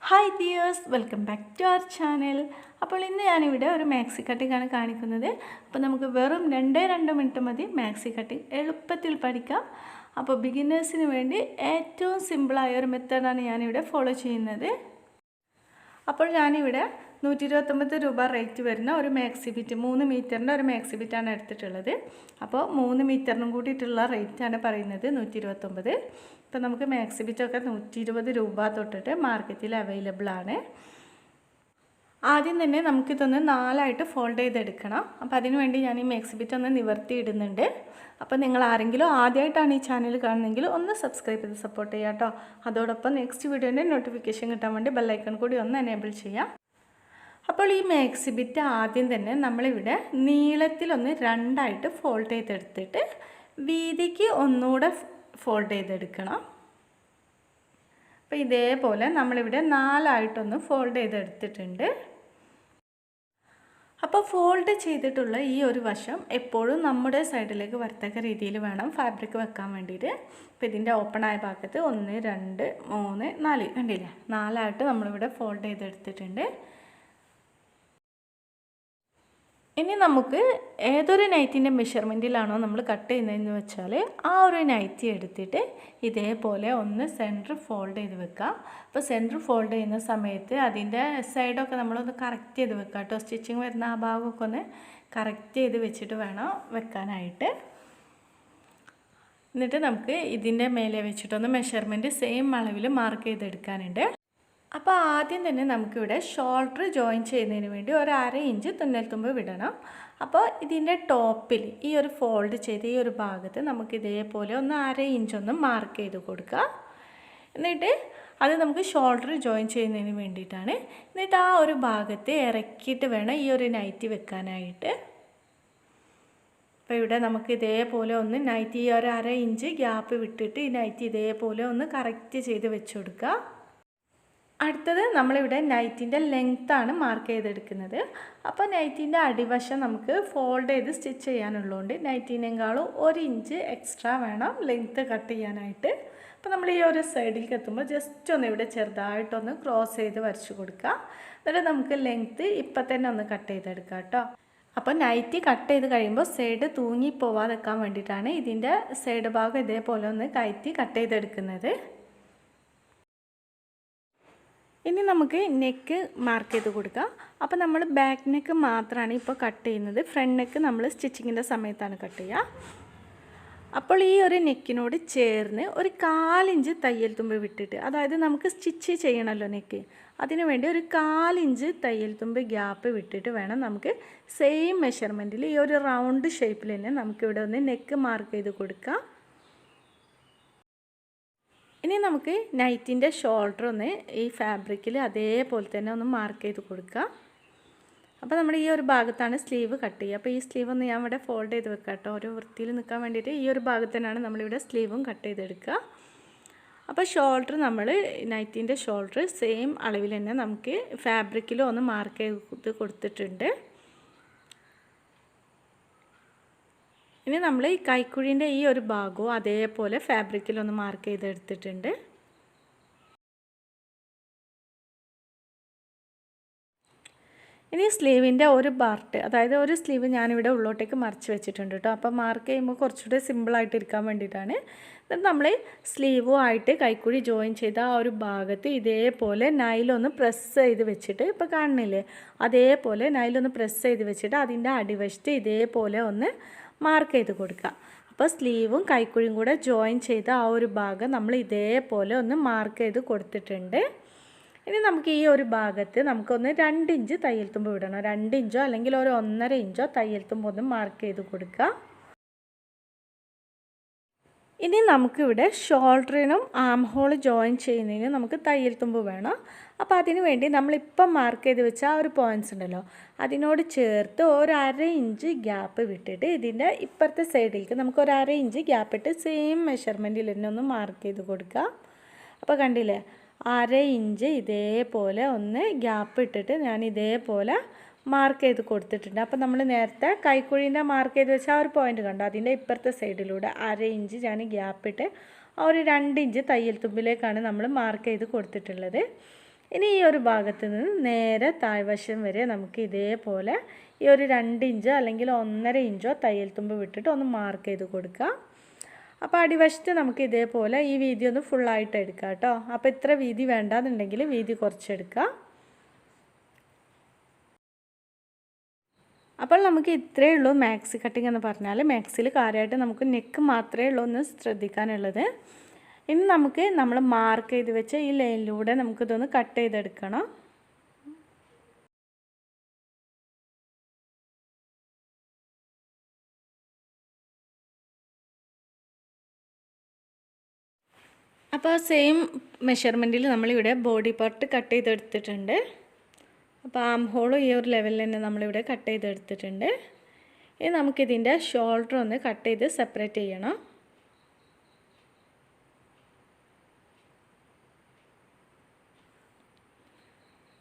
Hi dears, welcome back to our channel. അപ്പോൾ ഇന്ന് ഞാനിവിടെ ഒരു മാക്സി കട്ടിങ്ങാണ് കാണിക്കുന്നത്. അപ്പോൾ നമുക്ക് വെറും 2 മിനിറ്റ് മതി മാക്സി കട്ടിങ് എളുപ്പത്തിൽ പഠിക്കാം. അപ്പോൾ ബിഗിനേഴ്സിന് വേണ്ടി ഏറ്റവും സിമ്പിളായ ഒരു മെത്തേഡാണ് ഞാനിവിടെ ഫോളോ ചെയ്യുന്നത്. അപ്പോൾ ഞാനിവിടെ 129 രൂപ റേറ്റ് വരുന്ന ഒരു മാക്സി ബിറ്റ് 3 മീറ്ററിൻ്റെ ഒരു മാക്സി ബിറ്റാണ് എടുത്തിട്ടുള്ളത്. അപ്പോൾ 3 മീറ്ററിനും കൂടിയിട്ടുള്ള റേറ്റാണ് പറയുന്നത് 129. ഇപ്പോൾ നമുക്ക് മാക്സി ബിറ്റൊക്കെ 120 രൂപ തൊട്ടിട്ട് മാർക്കറ്റിൽ അവൈലബിൾ ആണ്. ആദ്യം തന്നെ നമുക്കിതൊന്ന് 4ആയിട്ട് ഫോൾഡ് ചെയ്തെടുക്കണം. അപ്പോൾ അതിന് വേണ്ടി ഞാൻ ഈ മാക്സി ബിറ്റ് ഒന്ന് നിവർത്തി ഇടുന്നുണ്ട്. അപ്പോൾ നിങ്ങൾ ആരെങ്കിലും ആദ്യമായിട്ടാണ് ഈ ചാനൽ കാണുന്നതെങ്കിൽ ഒന്ന് സബ്സ്ക്രൈബ് ചെയ്ത് സപ്പോർട്ട് ചെയ്യാം കേട്ടോ. അതോടൊപ്പം നെക്സ്റ്റ് വീഡിയോൻ്റെ നോട്ടിഫിക്കേഷൻ കിട്ടാൻ വേണ്ടി ബെല്ലൈക്കൺ കൂടി ഒന്ന് എനേബിൾ ചെയ്യാം. അപ്പോൾ ഈ മാക്സി ബിറ്റ് ആദ്യം തന്നെ നമ്മളിവിടെ നീളത്തിലൊന്ന് 2ആയിട്ട് ഫോൾഡ് ചെയ്തെടുത്തിട്ട് വീതിക്ക് ഒന്നുകൂടെ ഫോൾഡ് ചെയ്തെടുക്കണം. അപ്പോൾ ഇതേപോലെ നമ്മളിവിടെ 4ആയിട്ടൊന്ന് ഫോൾഡ് ചെയ്തെടുത്തിട്ടുണ്ട്. അപ്പോൾ ഫോൾഡ് ചെയ്തിട്ടുള്ള ഈ ഒരു വശം എപ്പോഴും നമ്മുടെ സൈഡിലേക്ക് വരത്തക്ക രീതിയിൽ വേണം ഫാബ്രിക് വെക്കാൻ വേണ്ടിയിട്ട്. അപ്പോൾ ഇതിൻ്റെ ഓപ്പണായ ഭാഗത്ത് 1 2 3 4 കണ്ടില്ലേ, 4ആയിട്ട് നമ്മളിവിടെ ഫോൾഡ് ചെയ്തെടുത്തിട്ടുണ്ട്. ഇനി നമുക്ക് ഏതൊരു നൈറ്റിൻ്റെ മെഷർമെൻറ്റിലാണോ നമ്മൾ കട്ട് ചെയ്യുന്നതെന്ന് വെച്ചാൽ ആ ഒരു നൈറ്റി എടുത്തിട്ട് ഇതേപോലെ ഒന്ന് സെൻറ്റർ ഫോൾഡ് ചെയ്ത് വെക്കാം. അപ്പോൾ സെൻറ്റർ ഫോൾഡ് ചെയ്യുന്ന സമയത്ത് അതിൻ്റെ സൈഡൊക്കെ നമ്മളൊന്ന് കറക്റ്റ് ചെയ്ത് വെക്കാം കേട്ടോ. സ്റ്റിച്ചിങ് വരുന്ന ആ ഭാഗമൊക്കെ ഒന്ന് കറക്റ്റ് ചെയ്ത് വെച്ചിട്ട് വേണം വെക്കാനായിട്ട്. എന്നിട്ട് നമുക്ക് ഇതിൻ്റെ മേലെ വെച്ചിട്ടൊന്ന് മെഷർമെൻറ്റ് സെയിം അളവിൽ മാർക്ക് ചെയ്തെടുക്കാനുണ്ട്. അപ്പോൾ ആദ്യം തന്നെ നമുക്കിവിടെ ഷോൾഡർ ജോയിൻ ചെയ്യുന്നതിന് വേണ്ടി ഒരു 1/2 ഇഞ്ച് തുന്നൽ തുമ്പ് വിടണം. അപ്പോൾ ഇതിൻ്റെ ടോപ്പിൽ ഈ ഒരു ഫോൾഡ് ചെയ്ത ഈ ഒരു ഭാഗത്ത് നമുക്ക് ഇതേപോലെ ഒന്ന് 1/2 ഇഞ്ചൊന്ന് മാർക്ക് ചെയ്ത് കൊടുക്കുക. എന്നിട്ട് അത് നമുക്ക് ഷോൾഡർ ജോയിൻ ചെയ്യുന്നതിന് വേണ്ടിയിട്ടാണ്. എന്നിട്ട് ആ ഒരു ഭാഗത്ത് ഇറക്കിയിട്ട് വേണം ഈ ഒരു നൈറ്റി വെക്കാനായിട്ട്. അപ്പോൾ ഇവിടെ നമുക്ക് ഇതേപോലെ ഒന്ന് നൈറ്റി ഒരു 1/2 ഇഞ്ച് ഗ്യാപ്പ് വിട്ടിട്ട് ഈ നൈറ്റി ഇതേപോലെ ഒന്ന് കറക്റ്റ് ചെയ്ത് വെച്ച് കൊടുക്കുക. അടുത്തത് നമ്മളിവിടെ നൈറ്റിൻ്റെ ലെങ്ത്താണ് മാർക്ക് ചെയ്തെടുക്കുന്നത്. അപ്പോൾ നൈറ്റിൻ്റെ അടിവശം നമുക്ക് ഫോൾഡ് ചെയ്ത് സ്റ്റിച്ച് ചെയ്യാനുള്ളതുകൊണ്ട് നൈറ്റിനേക്കാളും 1 ഇഞ്ച് എക്സ്ട്രാ വേണം ലെങ്ത്ത് കട്ട് ചെയ്യാനായിട്ട്. അപ്പോൾ നമ്മൾ ഈ ഒരു സൈഡിലേക്ക് എത്തുമ്പോൾ ജസ്റ്റ് ഒന്ന് ഇവിടെ ചെറുതായിട്ടൊന്ന് ക്രോസ് ചെയ്ത് വരച്ച് കൊടുക്കുക. എന്നിട്ട് നമുക്ക് ലെങ്ത്ത് ഇപ്പം തന്നെ ഒന്ന് കട്ട് ചെയ്തെടുക്കാം കേട്ടോ. അപ്പോൾ നൈറ്റി കട്ട് ചെയ്ത് കഴിയുമ്പോൾ സൈഡ് തൂങ്ങി പോവാതെക്കാൻ വേണ്ടിയിട്ടാണ് ഇതിൻ്റെ സൈഡ് ഭാഗം ഇതേപോലെ ഒന്ന് കയറ്റി കട്ട് ചെയ്തെടുക്കുന്നത്. ഇനി നമുക്ക് നെക്ക് മാർക്ക് ചെയ്ത് കൊടുക്കാം. അപ്പോൾ നമ്മൾ ബാക്ക് നെക്ക് മാത്രമാണ് ഇപ്പോൾ കട്ട് ചെയ്യുന്നത്. ഫ്രണ്ട് നെക്ക് നമ്മൾ സ്റ്റിച്ചിങ്ങിൻ്റെ സമയത്താണ് കട്ട് ചെയ്യുക. അപ്പോൾ ഈ ഒരു നെക്കിനോട് ചേർന്ന് ഒരു 1/4 ഇഞ്ച് തയ്യൽ തുമ്പ് വിട്ടിട്ട്, അതായത് നമുക്ക് സ്റ്റിച്ച് ചെയ്യണമല്ലോ നെക്ക്, അതിനു വേണ്ടി ഒരു 1/4 ഇഞ്ച് തയ്യൽ തുമ്പ് ഗ്യാപ്പ് വിട്ടിട്ട് വേണം നമുക്ക് സെയിം മെഷർമെൻറ്റിൽ ഈ ഒരു റൗണ്ട് ഷേപ്പിൽ തന്നെ നമുക്കിവിടെ ഒന്ന് നെക്ക് മാർക്ക് ചെയ്ത് കൊടുക്കാം. ഇനി നമുക്ക് നൈറ്റിൻ്റെ ഷോൾഡർ ഒന്ന് ഈ ഫാബ്രിക്കിൽ അതേപോലെ തന്നെ ഒന്ന് മാർക്ക് ചെയ്ത് കൊടുക്കുക. അപ്പോൾ നമ്മൾ ഈ ഒരു ഭാഗത്താണ് സ്ലീവ് കട്ട് ചെയ്യുക. അപ്പോൾ ഈ സ്ലീവ് ഒന്ന് ഞാൻ ഇവിടെ ഫോൾഡ് ചെയ്ത് വെക്കാം കേട്ടോ. ഒരു വൃത്തിയിൽ നിൽക്കാൻ വേണ്ടിയിട്ട് ഈ ഒരു ഭാഗത്തിനാണ് നമ്മളിവിടെ സ്ലീവും കട്ട് ചെയ്തെടുക്കുക. അപ്പോൾ ഷോൾഡർ നമ്മൾ നൈറ്റിൻ്റെ ഷോൾഡർ സെയിം അളവിൽ തന്നെ നമുക്ക് ഫാബ്രിക്കിലും ഒന്ന് മാർക്ക് ചെയ്ത് കൊടുത്തിട്ടുണ്ട്. ഇനി നമ്മൾ ഈ കൈക്കുഴീൻ്റെ ഈ ഒരു ഭാഗവും അതേപോലെ ഫാബ്രിക്കിലൊന്ന് മാർക്ക് ചെയ്തെടുത്തിട്ടുണ്ട്. ഇനി സ്ലീവിൻ്റെ ഒരു പാർട്ട്, അതായത് ഒരു സ്ലീവ് ഞാനിവിടെ ഉള്ളോട്ടേക്ക് മറിച്ച് വെച്ചിട്ടുണ്ട് കേട്ടോ. അപ്പോൾ മാർക്ക് ചെയ്യുമ്പോൾ കുറച്ചുകൂടി സിമ്പിളായിട്ട് ഇരിക്കാൻ വേണ്ടിയിട്ടാണ്. എന്നിട്ട് നമ്മൾ സ്ലീവും ആയിട്ട് കൈക്കുഴി ജോയിൻ ചെയ്ത ആ ഒരു ഭാഗത്ത് ഇതേപോലെ നൈലൊന്ന് പ്രസ് ചെയ്ത് വെച്ചിട്ട്, ഇപ്പോൾ കാണുന്നില്ലേ, അതേപോലെ നൈലൊന്ന് പ്രസ് ചെയ്ത് വെച്ചിട്ട് അതിൻ്റെ അടിവശത്ത് ഇതേപോലെ ഒന്ന് മാർക്ക് ചെയ്ത് കൊടുക്കുക. അപ്പോൾ സ്ലീവും കൈക്കുഴിയും കൂടെ ജോയിൻ ചെയ്ത ആ ഒരു ഭാഗം നമ്മൾ ഇതേപോലെ ഒന്ന് മാർക്ക് ചെയ്ത് കൊടുത്തിട്ടുണ്ട്. ഇനി നമുക്ക് ഈ ഒരു ഭാഗത്ത് നമുക്കൊന്ന് 2 ഇഞ്ച് തയ്യൽ തുമ്പ് വിടണം. 2 ഇഞ്ചോ അല്ലെങ്കിൽ ഒരു 1.5 ഇഞ്ചോ തയ്യൽ തുമ്പ് ഒന്ന് മാർക്ക് ചെയ്ത് കൊടുക്കുക. ഇനി നമുക്കിവിടെ ഷോൾഡറിനും ആം ഹോൾ ജോയിൻ ചെയ്യുന്നതിന് നമുക്ക് തയ്യൽ തുമ്പ് വേണം. അപ്പോൾ അതിന് വേണ്ടി നമ്മളിപ്പം മാർക്ക് ചെയ്ത് വെച്ച ആ ഒരു പോയിൻറ്റ്സ് ഉണ്ടല്ലോ, അതിനോട് ചേർത്ത് ഒരു 1/2 ഇഞ്ച് ഗ്യാപ്പ് വിട്ടിട്ട് ഇതിൻ്റെ ഇപ്പുറത്തെ സൈഡിലേക്ക് നമുക്ക് ഒരു 1/2 ഇഞ്ച് ഗ്യാപ്പ് ഇട്ട് സെയിം മെഷർമെൻറ്റിൽ തന്നെ ഒന്ന് മാർക്ക് ചെയ്ത് കൊടുക്കുക. അപ്പോൾ കണ്ടില്ലേ, 1/2 ഇഞ്ച് ഇതേപോലെ ഒന്ന് ഗ്യാപ്പ് ഇട്ടിട്ട് ഞാൻ ഇതേപോലെ മാർക്ക് ചെയ്ത് കൊടുത്തിട്ടുണ്ട്. അപ്പോൾ നമ്മൾ നേരത്തെ കൈക്കുഴീൻ്റെ മാർക്ക് ചെയ്ത് വെച്ച ആ ഒരു പോയിൻ്റ് കണ്ടോ, അതിൻ്റെ ഇപ്പുറത്തെ സൈഡിലൂടെ 1/2 ഇഞ്ച് ഞാൻ ഗ്യാപ്പ് ഇട്ട് ആ ഒരു 2 ഇഞ്ച് തയ്യൽ തുമ്പിലേക്കാണ് നമ്മൾ മാർക്ക് ചെയ്ത് കൊടുത്തിട്ടുള്ളത്. ഇനി ഈ ഒരു ഭാഗത്ത് നിന്ന് നേരെ താഴ്വശം വരെ നമുക്ക് ഇതേപോലെ ഈ ഒരു 2 ഇഞ്ചോ അല്ലെങ്കിൽ 1.5 ഇഞ്ചോ തയ്യൽ തുമ്പ് വിട്ടിട്ട് ഒന്ന് മാർക്ക് ചെയ്ത് കൊടുക്കുക. അപ്പോൾ അടിവശത്ത് നമുക്ക് ഇതേപോലെ ഈ വീതി ഒന്ന് ഫുള്ളായിട്ട് എടുക്കാം കേട്ടോ. അപ്പോൾ ഇത്ര വീതി വേണ്ടാന്നുണ്ടെങ്കിൽ വീതി കുറച്ചെടുക്കുക. അപ്പോൾ നമുക്ക് ഇത്രയേ ഉള്ളൂ മാക്സി കട്ടിങ് എന്ന് പറഞ്ഞാൽ. മാക്സിയിൽ കാര്യമായിട്ട് നമുക്ക് നെക്ക് മാത്രമേ ഉള്ളൂ ഒന്ന് ശ്രദ്ധിക്കാനുള്ളത്. ഇനി നമുക്ക് നമ്മൾ മാർക്ക് ചെയ്ത് വെച്ച ഈ ലൈനിലൂടെ നമുക്കിതൊന്ന് കട്ട് ചെയ്തെടുക്കണം. അപ്പോൾ സെയിം മെഷർമെൻറ്റിൽ നമ്മളിവിടെ ബോഡി പാർട്ട് കട്ട് ചെയ്തെടുത്തിട്ടുണ്ട്. അപ്പോൾ ആം ഹോളും ഈ ഒരു ലെവലിൽ തന്നെ നമ്മളിവിടെ കട്ട് ചെയ്തെടുത്തിട്ടുണ്ട്. ഇനി നമുക്കിതിൻ്റെ ഷോൾഡർ ഒന്ന് കട്ട് ചെയ്ത് സെപ്പറേറ്റ് ചെയ്യണം.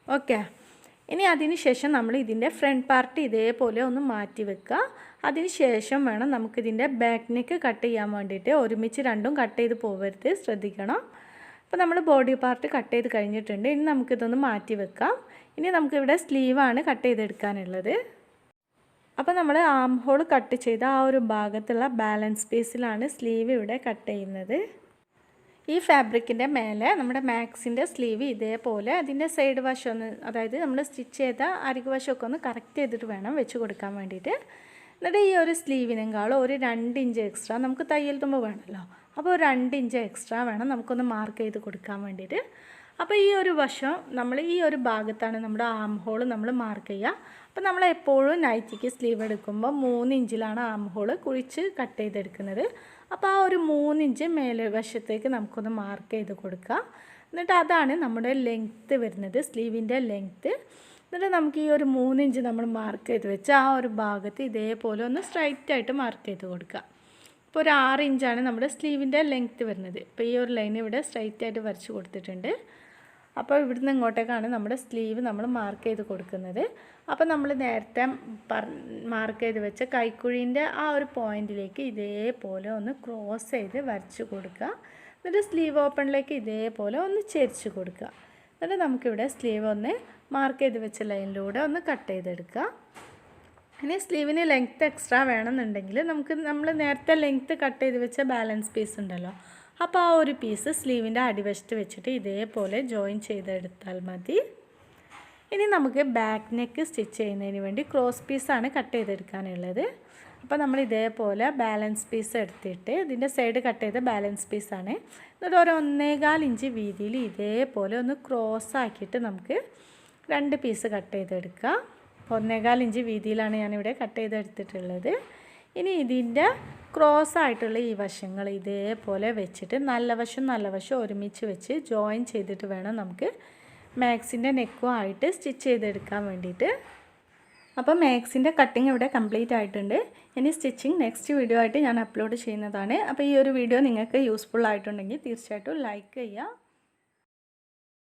ഓക്കെ, ഇനി അതിന് ശേഷം നമ്മൾ ഇതിൻ്റെ ഫ്രണ്ട് പാർട്ട് ഇതേപോലെ ഒന്ന് മാറ്റി വെക്കുക. അതിന് ശേഷം വേണം നമുക്കിതിൻ്റെ ബാക്ക് നെക്ക് കട്ട് ചെയ്യാൻ വേണ്ടിയിട്ട്. ഒരുമിച്ച് രണ്ടും കട്ട് ചെയ്ത് പോകരുത്, ശ്രദ്ധിക്കണം. അപ്പോൾ നമ്മൾ ബോഡി പാർട്ട് കട്ട് ചെയ്ത് കഴിഞ്ഞിട്ടുണ്ട്. ഇനി നമുക്കിതൊന്ന് മാറ്റി വെക്കാം. ഇനി നമുക്കിവിടെ സ്ലീവാണ് കട്ട് ചെയ്തെടുക്കാനുള്ളത്. അപ്പോൾ നമ്മൾ ആം ഹോൾ കട്ട് ചെയ്ത ആ ഒരു ഭാഗത്തുള്ള ബാലൻസ് പീസിലാണ് സ്ലീവ് ഇവിടെ കട്ട് ചെയ്യുന്നത്. ഈ ഫാബ്രിക്കിൻ്റെ മേലെ നമ്മുടെ മാക്സിൻ്റെ സ്ലീവ് ഇതേപോലെ അതിൻ്റെ സൈഡ് വശം ഒന്ന്, അതായത് നമ്മൾ സ്റ്റിച്ച് ചെയ്ത അരികു വശമൊക്കെ ഒന്ന് കറക്റ്റ് ചെയ്തിട്ട് വേണം വെച്ച് കൊടുക്കാൻ വേണ്ടിയിട്ട്. എന്നിട്ട് ഈ ഒരു സ്ലീവിനെക്കാളും ഒരു 2 ഇഞ്ച് എക്സ്ട്രാ നമുക്ക് തയ്യൽ തുമ്പ് വേണമല്ലോ. അപ്പോൾ 2 ഇഞ്ച് എക്സ്ട്രാ വേണം നമുക്കൊന്ന് മാർക്ക് ചെയ്ത് കൊടുക്കാൻ വേണ്ടിയിട്ട്. അപ്പോൾ ഈ ഒരു വശം നമ്മൾ ഈ ഒരു ഭാഗത്താണ് നമ്മുടെ ആം ഹോൾ നമ്മൾ മാർക്ക് ചെയ്യുക. അപ്പോൾ നമ്മൾ എപ്പോഴും നൈറ്റിക്ക് സ്ലീവ് എടുക്കുമ്പോൾ 3 ഇഞ്ചിലാണ് ആം ഹോൾ കുഴിച്ച് കട്ട് ചെയ്തെടുക്കുന്നത്. അപ്പോൾ ആ ഒരു 3 ഇഞ്ച് മേലെ വശത്തേക്ക് നമുക്കൊന്ന് മാർക്ക് ചെയ്ത് കൊടുക്കുക. എന്നിട്ട് അതാണ് നമ്മുടെ ലെങ്ത്ത് വരുന്നത്, സ്ലീവിൻ്റെ ലെങ്ത്ത്. എന്നിട്ട് നമുക്ക് ഈ ഒരു 3 ഇഞ്ച് നമ്മൾ മാർക്ക് ചെയ്ത് വെച്ച് ആ ഒരു ഭാഗത്ത് ഇതേപോലെ ഒന്ന് സ്ട്രൈറ്റായിട്ട് മാർക്ക് ചെയ്ത് കൊടുക്കുക. ഇപ്പോൾ ഒരു 6 ഇഞ്ചാണ് നമ്മുടെ സ്ലീവിൻ്റെ ലെങ്ത്ത് വരുന്നത്. ഇപ്പോൾ ഈ ഒരു ലൈൻ ഇവിടെ സ്ട്രൈറ്റായിട്ട് വരച്ച് കൊടുത്തിട്ടുണ്ട്. അപ്പോൾ ഇവിടുന്ന് ഇങ്ങോട്ടേക്കാണ് നമ്മുടെ സ്ലീവ് നമ്മൾ മാർക്ക് ചെയ്ത് കൊടുക്കുന്നത്. അപ്പോൾ നമ്മൾ നേരത്തെ മാർക്ക് ചെയ്ത് വെച്ച കൈക്കുഴീൻ്റെ ആ ഒരു പോയിൻറ്റിലേക്ക് ഇതേപോലെ ഒന്ന് ക്രോസ് ചെയ്ത് വരച്ച് കൊടുക്കുക. എന്നിട്ട് സ്ലീവ് ഓപ്പണിലേക്ക് ഇതേപോലെ ഒന്ന് ചെരിച്ച് കൊടുക്കുക. എന്നിട്ട് നമുക്കിവിടെ സ്ലീവ് ഒന്ന് മാർക്ക് ചെയ്ത് വെച്ച ലൈനിലൂടെ ഒന്ന് കട്ട് ചെയ്തെടുക്കുക. ഇനി സ്ലീവിന് ലെങ്ത്ത് എക്സ്ട്രാ വേണമെന്നുണ്ടെങ്കിൽ നമ്മൾ നേരത്തെ ലെങ്ത്ത് കട്ട് ചെയ്ത് വെച്ച ബാലൻസ് പീസ് ഉണ്ടല്ലോ, അപ്പോൾ ആ ഒരു പീസ് സ്ലീവിൻ്റെ അടിവശത്ത് വെച്ചിട്ട് ഇതേപോലെ ജോയിൻ ചെയ്തെടുത്താൽ മതി. ഇനി നമുക്ക് ബാക്ക് നെക്ക് സ്റ്റിച്ച് ചെയ്യുന്നതിന് വേണ്ടി ക്രോസ് പീസാണ് കട്ട് ചെയ്തെടുക്കാനുള്ളത്. അപ്പോൾ നമ്മൾ ഇതേപോലെ ബാലൻസ് പീസ് എടുത്തിട്ട് ഇതിൻ്റെ സൈഡ് കട്ട് ചെയ്ത ബാലൻസ് പീസാണ്. എന്നിട്ട് ഒരു 1.25 ഇഞ്ച് വീതിയിൽ ഇതേപോലെ ഒന്ന് ക്രോസ് ആക്കിയിട്ട് നമുക്ക് 2 പീസ് കട്ട് ചെയ്തെടുക്കാം. 1.25 ഇഞ്ച് വീതിയിലാണ് ഞാനിവിടെ കട്ട് ചെയ്തെടുത്തിട്ടുള്ളത്. ഇനി ഇതിൻ്റെ ക്രോസ് ആയിട്ടുള്ള ഈ വശങ്ങൾ ഇതേപോലെ വെച്ചിട്ട് നല്ല വശം ഒരുമിച്ച് വെച്ച് ജോയിൻ ചെയ്തിട്ട് വേണം നമുക്ക് മാക്സിൻ്റെ നെക്കും ആയിട്ട് സ്റ്റിച്ച് ചെയ്തെടുക്കാൻ വേണ്ടിയിട്ട്. അപ്പോൾ മാക്സിൻ്റെ കട്ടിങ് ഇവിടെ കംപ്ലീറ്റ് ആയിട്ടുണ്ട്. ഇനി സ്റ്റിച്ചിങ് നെക്സ്റ്റ് വീഡിയോ ആയിട്ട് ഞാൻ അപ്ലോഡ് ചെയ്യുന്നതാണ്. അപ്പോൾ ഈ ഒരു വീഡിയോ നിങ്ങൾക്ക് യൂസ്ഫുൾ ആയിട്ടുണ്ടെങ്കിൽ തീർച്ചയായിട്ടും ലൈക്ക് ചെയ്യുക.